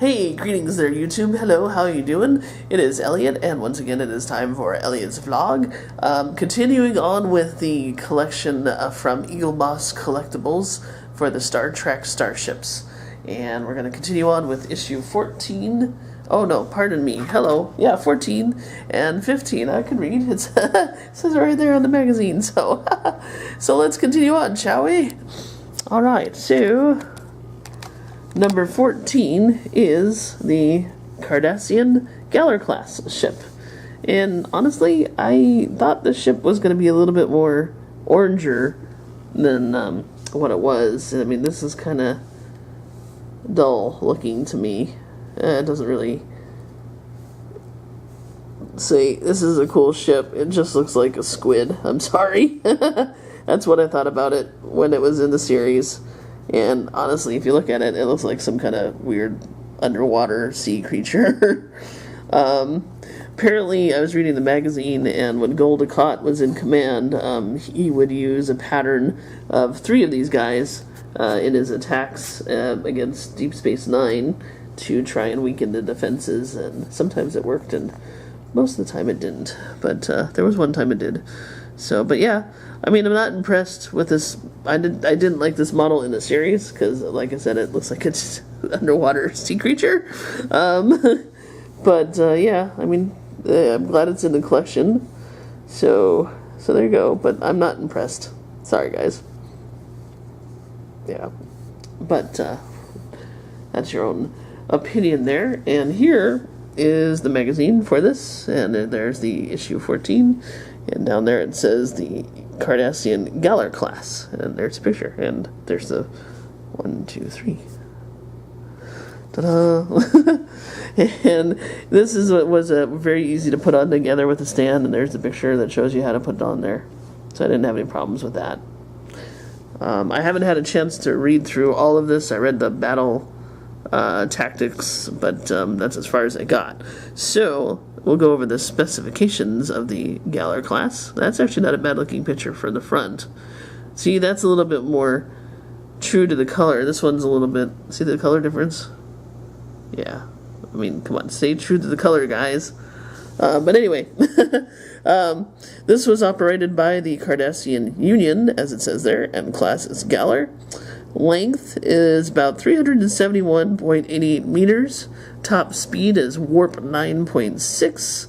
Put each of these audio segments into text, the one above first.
Hey, greetings there, YouTube. Hello, how are you doing? It is Eliot, and once again it is time for Eliot's vlog. Continuing on with the collection from Eaglemoss Collectables for the Star Trek Starships. And we're going to continue on with issue 14. Oh no, pardon me. Hello. Yeah, 14 and 15. I can read. It says right there on the magazine. So, so let's continue on, shall we? Alright, so number 14 is the Cardassian Galler class ship. And honestly, I thought the ship was going to be a little bit more oranger than what it was. I mean, this is kind of dull looking to me. It doesn't really say this is a cool ship. It just looks like a squid. I'm sorry. That's what I thought about it when it was in the series. And honestly, if you look at it, it looks like some kind of weird underwater sea creature. Apparently, I was reading the magazine, and when Gul Dukat was in command, he would use a pattern of 3 of these guys in his attacks against Deep Space Nine to try and weaken the defenses. And sometimes it worked, and most of the time it didn't. But there was one time it did. So, but yeah, I mean, I'm not impressed with this. I didn't like this model in the series because, like I said, it looks like it's an underwater sea creature. But yeah, I mean, I'm glad it's in the collection. So there you go. But I'm not impressed. Sorry, guys. Yeah, but that's your own opinion there. And here is the magazine for this, and there's the issue 14. And down there it says the Cardassian Galler class. And there's a picture. And there's the 1, 2, 3. Ta-da! And this is what was very easy to put on together with a stand. And there's the picture that shows you how to put it on there. So I didn't have any problems with that. I haven't had a chance to read through all of this. I read the battle tactics, but that's as far as I got. So we'll go over the specifications of the Galler class. That's actually not a bad looking picture for the front. See, that's a little bit more true to the color. This one's a little bit, see the color difference? Yeah, I mean, come on, stay true to the color, guys. But anyway, this was operated by the Cardassian Union, as it says there, and class is Galler. Length is about 371.88 meters. Top speed is warp 9.6.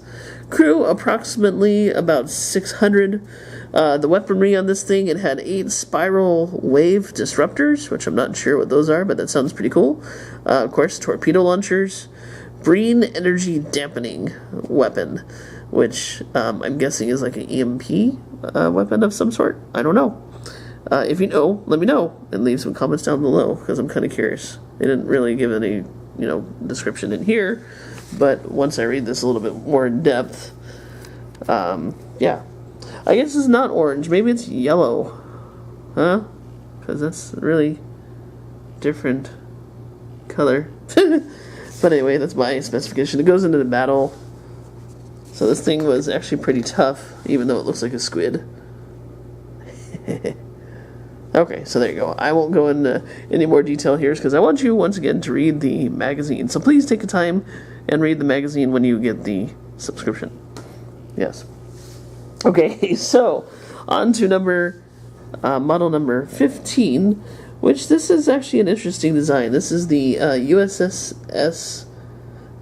Crew approximately about 600. The weaponry on this thing, it had 8 spiral wave disruptors, which I'm not sure what those are, but that sounds pretty cool. Of course, torpedo launchers. Breen energy dampening weapon, which I'm guessing is like an EMP weapon of some sort. I don't know. If you know, let me know and leave some comments down below because I'm kind of curious. They didn't really give any, description in here, but once I read this a little bit more in depth, yeah, I guess it's not orange. Maybe it's yellow, huh? Because that's a really different color. But anyway, that's my specification. It goes into the battle. So this thing was actually pretty tough, even though it looks like a squid. Okay, so there you go. I won't go into any more detail here because I want you, once again, to read the magazine. So please take the time and read the magazine when you get the subscription. Yes. Okay, so on to model number 15, which this is actually an interesting design. This is the USS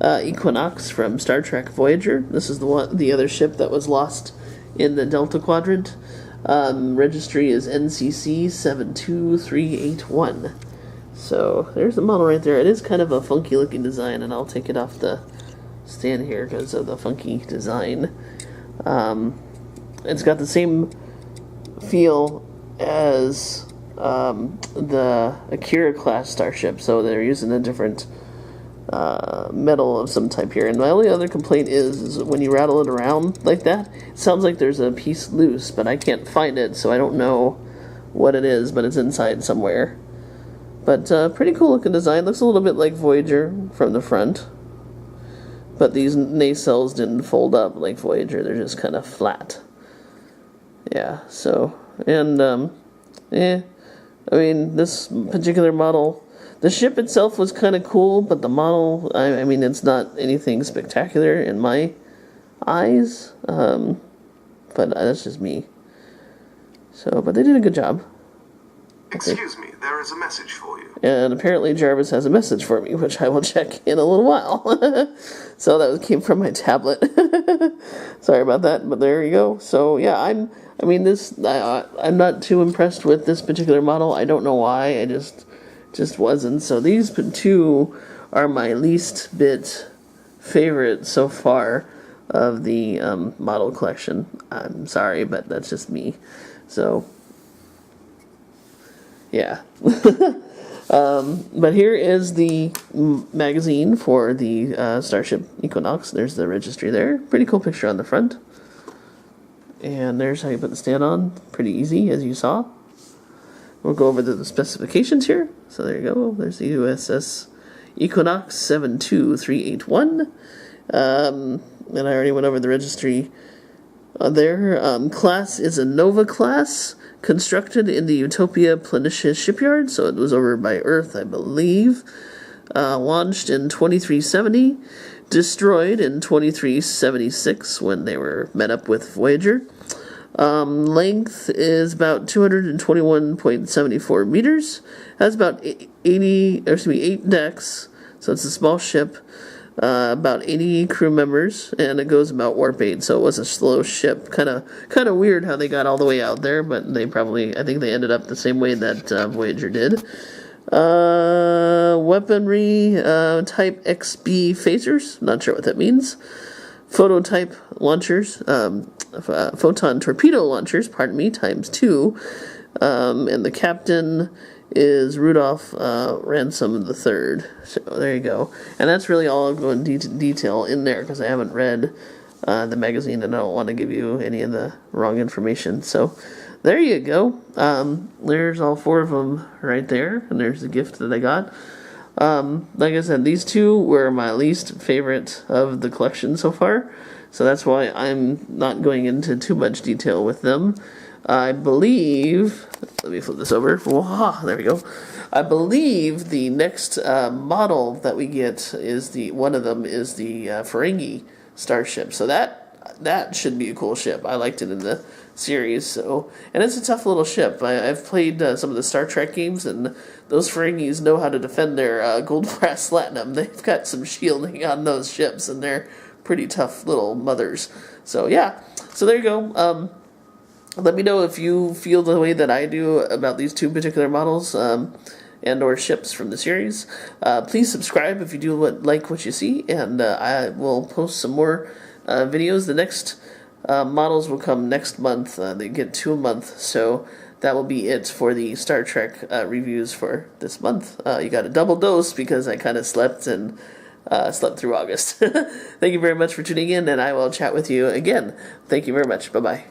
Equinox from Star Trek Voyager. This is the other ship that was lost in the Delta Quadrant. Registry is NCC 72381. So there's the model right there. It is kind of a funky looking design, and I'll take it off the stand here because of the funky design. It's got the same feel as the Akira class starship, so they're using a different metal of some type here. And my only other complaint is when you rattle it around like that, it sounds like there's a piece loose, but I can't find it, so I don't know what it is, but it's inside somewhere. But pretty cool looking design. Looks a little bit like Voyager from the front, but these nacelles didn't fold up like Voyager. They're just kind of flat. Yeah, so, and I mean, this particular model, The ship itself was kind of cool, but the model, I mean, it's not anything spectacular in my eyes. But that's just me. So, but they did a good job. Excuse me, there is a message for you. And apparently Jarvis has a message for me, which I will check in a little while. So that came from my tablet. Sorry about that, but there you go. So yeah, I'm not too impressed with this particular model. I don't know why. I just wasn't. So these two are my least bit favorite so far of the model collection. I'm sorry, but that's just me. So yeah. But here is the magazine for the Starship Equinox. There's the registry there. Pretty cool picture on the front. And there's how you put the stand on. Pretty easy, as you saw. We'll go over the specifications here. So there you go. There's the USS Equinox 72381. And I already went over the registry there. Class is a Nova class, constructed in the Utopia Planitia shipyard, so it was over by Earth, I believe. Launched in 2370, destroyed in 2376 when they were met up with Voyager. Length is about 221.74 meters. Has about 8 decks, so it's a small ship. About 80 crew members, and it goes about warp 8, so it was a slow ship. Kind of weird how they got all the way out there, but I think they ended up the same way that Voyager did. Weaponry, type XB phasers, not sure what that means. Photon launchers, photon torpedo launchers, times 2. And the captain is Rudolph Ransom III. So there you go. And that's really all I'll go into detail in there, because I haven't read the magazine and I don't want to give you any of the wrong information. So there you go. There's all 4 of them right there, and there's the gift that I got. Like I said, these two were my least favorite of the collection so far, so that's why I'm not going into too much detail with them. I believe, let me flip this over. Wow, there we go. I believe the next model that we get is one of them is the Ferengi starship. So that should be a cool ship. I liked it in the series. So, and it's a tough little ship. I've played some of the Star Trek games, and those Ferengis know how to defend their gold brass platinum. They've got some shielding on those ships, and they're pretty tough little mothers. So yeah. So there you go. Let me know if you feel the way that I do about these two particular models and or ships from the series. Please subscribe if you do like what you see, and I will post some more videos. The next models will come next month. They get 2 a month, so that will be it for the Star Trek reviews for this month. You got a double dose because I kind of slept and slept through August. Thank you very much for tuning in, and I will chat with you again. Thank you very much. Bye-bye.